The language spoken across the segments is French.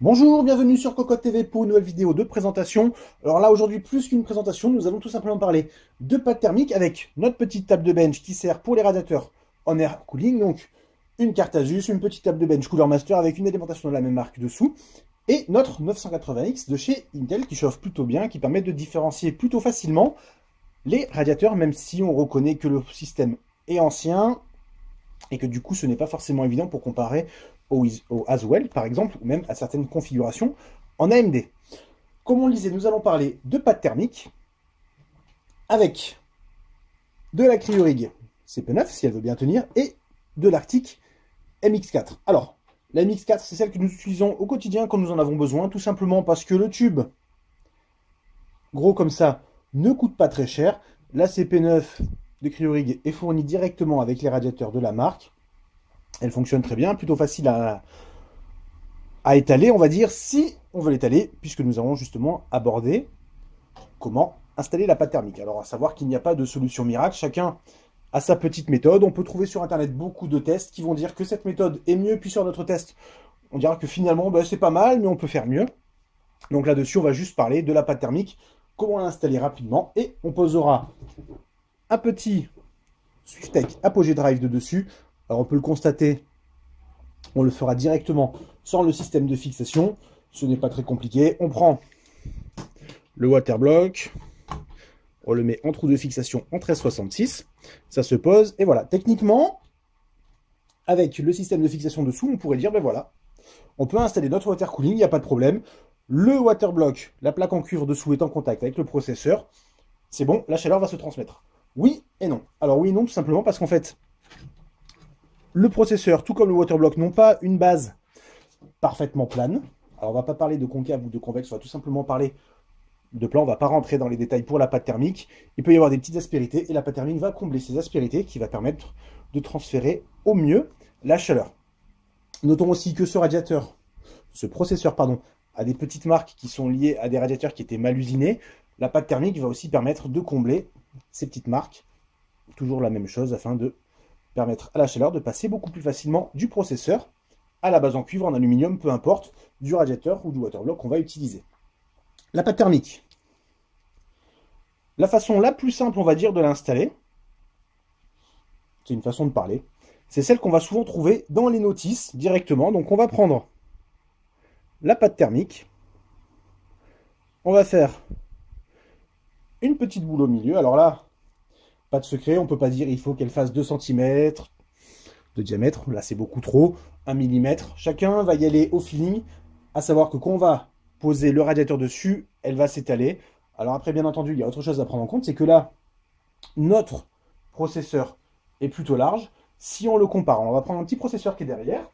Bonjour, bienvenue sur Cocotte TV pour une nouvelle vidéo de présentation. Alors là, aujourd'hui, plus qu'une présentation, nous allons tout simplement parler de pâte thermique avec notre petite table de bench qui sert pour les radiateurs en air cooling. Donc, une carte Asus, une petite table de bench Cooler Master avec une alimentation de la même marque dessous. Et notre 980X de chez Intel qui chauffe plutôt bien, qui permet de différencier plutôt facilement les radiateurs, même si on reconnaît que le système est ancien et que du coup, ce n'est pas forcément évident pour comparer au Haswell, par exemple, ou même à certaines configurations en AMD. Comme on le disait, nous allons parler de pâte thermique avec de la Cryorig CP9, si elle veut bien tenir, et de l'Arctic MX4. Alors, la MX4, c'est celle que nous utilisons au quotidien quand nous en avons besoin, tout simplement parce que le tube, gros comme ça, ne coûte pas très cher. La CP9 de Cryorig est fournie directement avec les radiateurs de la marque. Elle fonctionne très bien, plutôt facile à étaler, on va dire, si on veut l'étaler, puisque nous allons justement aborder comment installer la pâte thermique. Alors, à savoir qu'il n'y a pas de solution miracle, chacun a sa petite méthode. On peut trouver sur Internet beaucoup de tests qui vont dire que cette méthode est mieux, puis sur notre test, on dira que finalement, c'est pas mal, mais on peut faire mieux. Donc là-dessus, on va juste parler de la pâte thermique, comment l'installer rapidement, et on posera un petit Swiftech Apogee Drive de dessus. Alors on peut le constater, on le fera directement sans le système de fixation. Ce n'est pas très compliqué. On prend le waterblock, on le met en trou de fixation en 1366. Ça se pose et voilà. Techniquement, avec le système de fixation dessous, on pourrait dire, voilà, on peut installer notre water cooling, il n'y a pas de problème. Le waterblock, la plaque en cuivre dessous est en contact avec le processeur. C'est bon, la chaleur va se transmettre. Oui et non. Alors oui et non, tout simplement parce qu'en fait, le processeur, tout comme le waterblock, n'ont pas une base parfaitement plane. Alors, on ne va pas parler de concave ou de convexe, on va tout simplement parler de plan. On ne va pas rentrer dans les détails pour la pâte thermique. Il peut y avoir des petites aspérités et la pâte thermique va combler ces aspérités qui va permettre de transférer au mieux la chaleur. Notons aussi que ce processeur, a des petites marques qui sont liées à des radiateurs qui étaient mal usinés. La pâte thermique va aussi permettre de combler ces petites marques. Toujours la même chose afin de permettre à la chaleur de passer beaucoup plus facilement du processeur à la base en cuivre, en aluminium, peu importe, du radiateur ou du waterblock qu'on va utiliser. La pâte thermique. La façon la plus simple, on va dire, de l'installer, c'est une façon de parler, c'est celle qu'on va souvent trouver dans les notices directement. Donc on va prendre la pâte thermique, on va faire une petite boule au milieu. Alors là, pas de secret, on ne peut pas dire il faut qu'elle fasse 2 cm de diamètre. Là, c'est beaucoup trop. 1 mm. Chacun va y aller au feeling. À savoir que quand on va poser le radiateur dessus, elle va s'étaler. Alors après, bien entendu, il y a autre chose à prendre en compte. C'est que là, notre processeur est plutôt large. Si on le compare, on va prendre un petit processeur qui est derrière.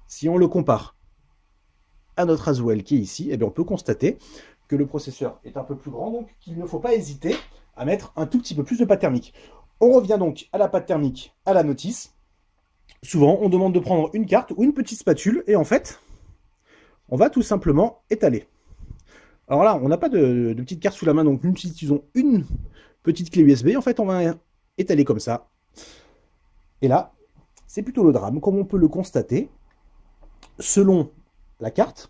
Si on le compare à notre Haswell qui est ici, eh bien, on peut constater que le processeur est un peu plus grand, donc qu'il ne faut pas hésiter à mettre un tout petit peu plus de pâte thermique. On revient donc à la pâte thermique, à la notice. Souvent, on demande de prendre une carte ou une petite spatule, et en fait, on va tout simplement étaler. Alors là, on n'a pas de petite carte sous la main, donc nous utilisons une petite clé USB. En fait, on va étaler comme ça. Et là, c'est plutôt le drame, comme on peut le constater. Selon la carte,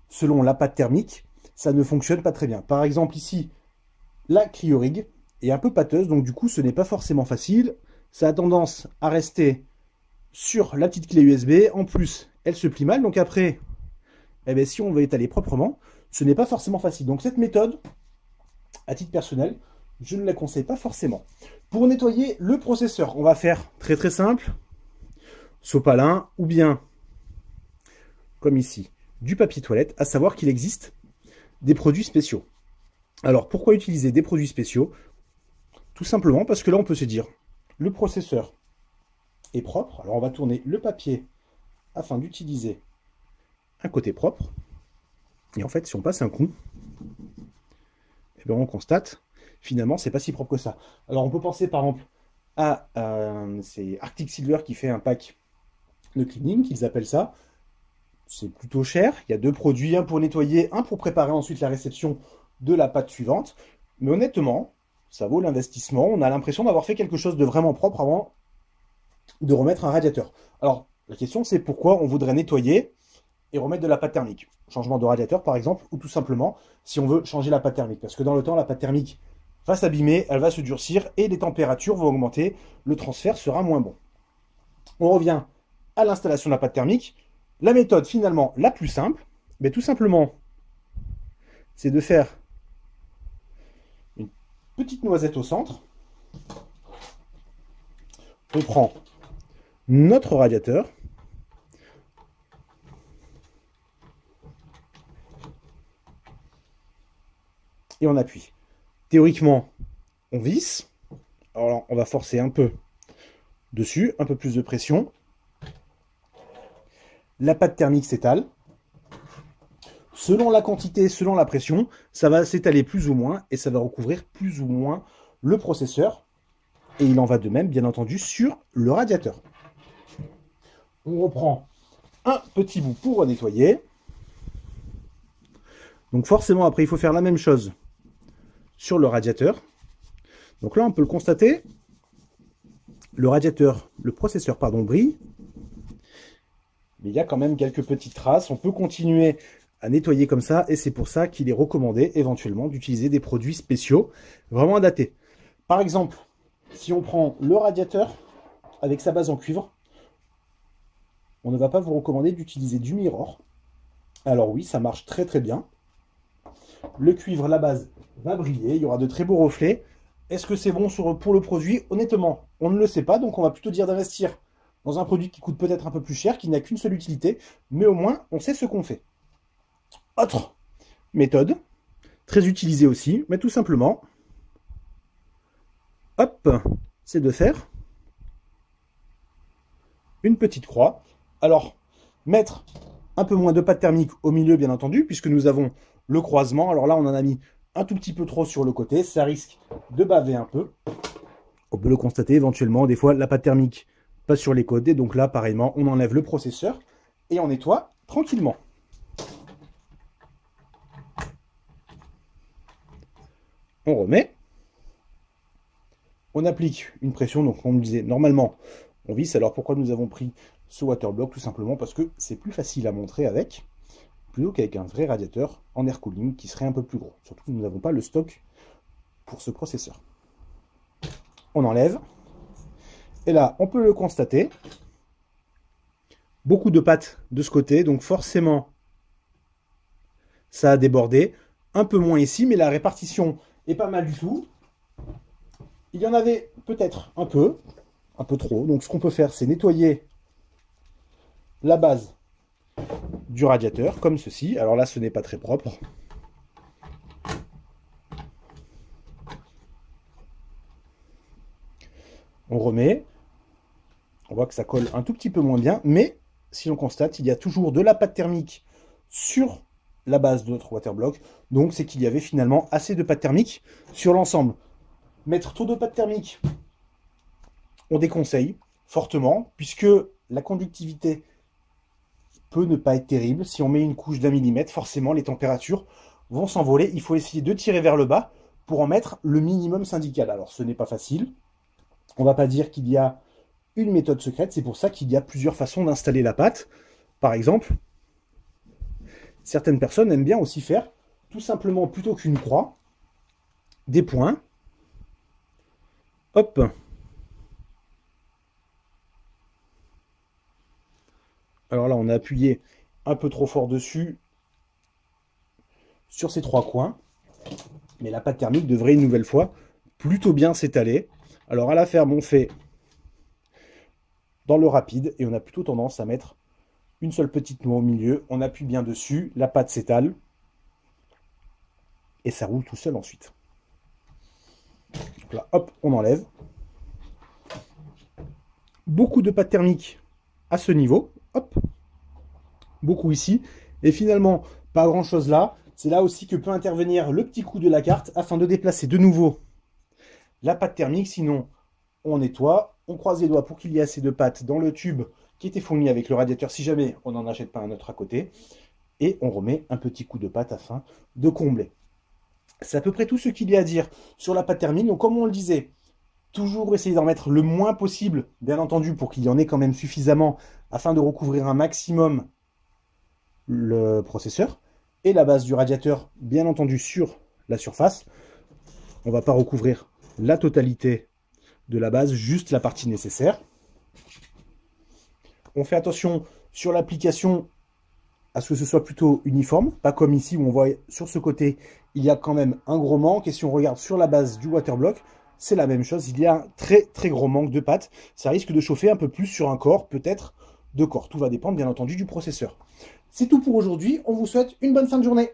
selon la pâte thermique, ça ne fonctionne pas très bien. Par exemple, ici, la Cryorig est un peu pâteuse, donc du coup, ce n'est pas forcément facile. Ça a tendance à rester sur la petite clé USB. En plus, elle se plie mal. Donc après, si on veut étaler proprement, ce n'est pas forcément facile. Donc cette méthode, à titre personnel, je ne la conseille pas forcément. Pour nettoyer le processeur, on va faire très très simple. Sopalin ou bien, comme ici, du papier toilette, à savoir qu'il existe des produits spéciaux. Alors, pourquoi utiliser des produits spéciaux? Tout simplement parce que là, on peut se dire, le processeur est propre. Alors, on va tourner le papier afin d'utiliser un côté propre. Et en fait, si on passe un coup, ben, on constate, finalement, c'est pas si propre que ça. Alors, on peut penser, par exemple, à c'est Arctic Silver qui fait un pack de cleaning, qu'ils appellent ça. C'est plutôt cher. Il y a 2 produits, un pour nettoyer, un pour préparer ensuite la réception de la pâte suivante. Mais honnêtement, ça vaut l'investissement. On a l'impression d'avoir fait quelque chose de vraiment propre avant de remettre un radiateur. Alors, la question, c'est pourquoi on voudrait nettoyer et remettre de la pâte thermique. Changement de radiateur, par exemple, ou tout simplement, si on veut changer la pâte thermique. Parce que dans le temps, la pâte thermique va s'abîmer, elle va se durcir et les températures vont augmenter. Le transfert sera moins bon. On revient à l'installation de la pâte thermique. La méthode, finalement, la plus simple, mais tout simplement, c'est de faire une petite noisette au centre. On prend notre radiateur. Et on appuie. Théoriquement, on visse. Alors là, on va forcer un peu dessus, un peu plus de pression. La pâte thermique s'étale. Selon la quantité, selon la pression, ça va s'étaler plus ou moins et ça va recouvrir plus ou moins le processeur. Et il en va de même, bien entendu, sur le radiateur. On reprend un petit bout pour nettoyer. Donc forcément, après, il faut faire la même chose sur le radiateur. Donc là, on peut le constater. Le radiateur, le processeur, pardon, brille. Mais il y a quand même quelques petites traces. On peut continuer à nettoyer comme ça. Et c'est pour ça qu'il est recommandé éventuellement d'utiliser des produits spéciaux vraiment adaptés. Par exemple, si on prend le radiateur avec sa base en cuivre, on ne va pas vous recommander d'utiliser du Mirror. Alors oui, ça marche très très bien. Le cuivre, la base, va briller. Il y aura de très beaux reflets. Est-ce que c'est bon pour le produit? Honnêtement, on ne le sait pas. Donc on va plutôt dire d'investir dans un produit qui coûte peut-être un peu plus cher, qui n'a qu'une seule utilité. Mais au moins, on sait ce qu'on fait. Autre méthode, très utilisée aussi, mais tout simplement, hop, c'est de faire une petite croix. Alors, mettre un peu moins de pâte thermique au milieu, bien entendu, puisque nous avons le croisement. Alors là, on en a mis un tout petit peu trop sur le côté. Ça risque de baver un peu. On peut le constater éventuellement. Des fois, la pâte thermique passe sur les côtés. Donc là, pareillement, on enlève le processeur et on nettoie tranquillement. On remet. On applique une pression. Donc, on me disait, normalement, on visse. Alors, pourquoi nous avons pris ce waterblock? Tout simplement parce que c'est plus facile à montrer avec, plutôt qu'avec un vrai radiateur en air cooling qui serait un peu plus gros. Surtout que nous n'avons pas le stock pour ce processeur. On enlève. Et là, on peut le constater. Beaucoup de pâte de ce côté. Donc forcément, ça a débordé. Un peu moins ici, mais la répartition est pas mal du tout. Il y en avait peut-être un peu trop. Donc ce qu'on peut faire, c'est nettoyer la base du radiateur, comme ceci. Alors là, ce n'est pas très propre. On remet. On voit que ça colle un tout petit peu moins bien, mais si on constate, il y a toujours de la pâte thermique sur la base de notre waterblock. Donc c'est qu'il y avait finalement assez de pâte thermique sur l'ensemble. Mettre trop de pâte thermique, on déconseille fortement, puisque la conductivité peut ne pas être terrible. Si on met une couche d'1 millimètre, forcément les températures vont s'envoler. Il faut essayer de tirer vers le bas pour en mettre le minimum syndical. Alors ce n'est pas facile. On ne va pas dire qu'il y a une méthode secrète. C'est pour ça qu'il y a plusieurs façons d'installer la pâte. Par exemple, certaines personnes aiment bien aussi faire tout simplement, plutôt qu'une croix, des points. Hop. Alors là, on a appuyé un peu trop fort dessus sur ces 3 coins. Mais la pâte thermique devrait une nouvelle fois plutôt bien s'étaler. Alors à la ferme, on fait dans le rapide et on a plutôt tendance à mettre une seule petite noix au milieu. On appuie bien dessus, la pâte s'étale et ça roule tout seul ensuite. Donc là, hop, on enlève. Beaucoup de pâte thermique à ce niveau. Hop. Beaucoup ici. Et finalement, pas grand chose là. C'est là aussi que peut intervenir le petit coup de la carte afin de déplacer de nouveau la pâte thermique. Sinon, on nettoie, on croise les doigts pour qu'il y ait assez de pâte dans le tube qui était fourni avec le radiateur si jamais on n'en achète pas un autre à côté. Et on remet un petit coup de pâte afin de combler. C'est à peu près tout ce qu'il y a à dire sur la pâte thermique. Donc comme on le disait, toujours essayer d'en mettre le moins possible, bien entendu, pour qu'il y en ait quand même suffisamment afin de recouvrir un maximum le processeur. Et la base du radiateur, bien entendu, sur la surface. On ne va pas recouvrir la totalité de la base, juste la partie nécessaire. On fait attention sur l'application à ce que ce soit plutôt uniforme, pas comme ici où on voit sur ce côté, il y a quand même un gros manque. Et si on regarde sur la base du waterblock, c'est la même chose, il y a un très gros manque de pâte. Ça risque de chauffer un peu plus sur un corps, peut-être deux corps. Tout va dépendre bien entendu du processeur. C'est tout pour aujourd'hui, on vous souhaite une bonne fin de journée.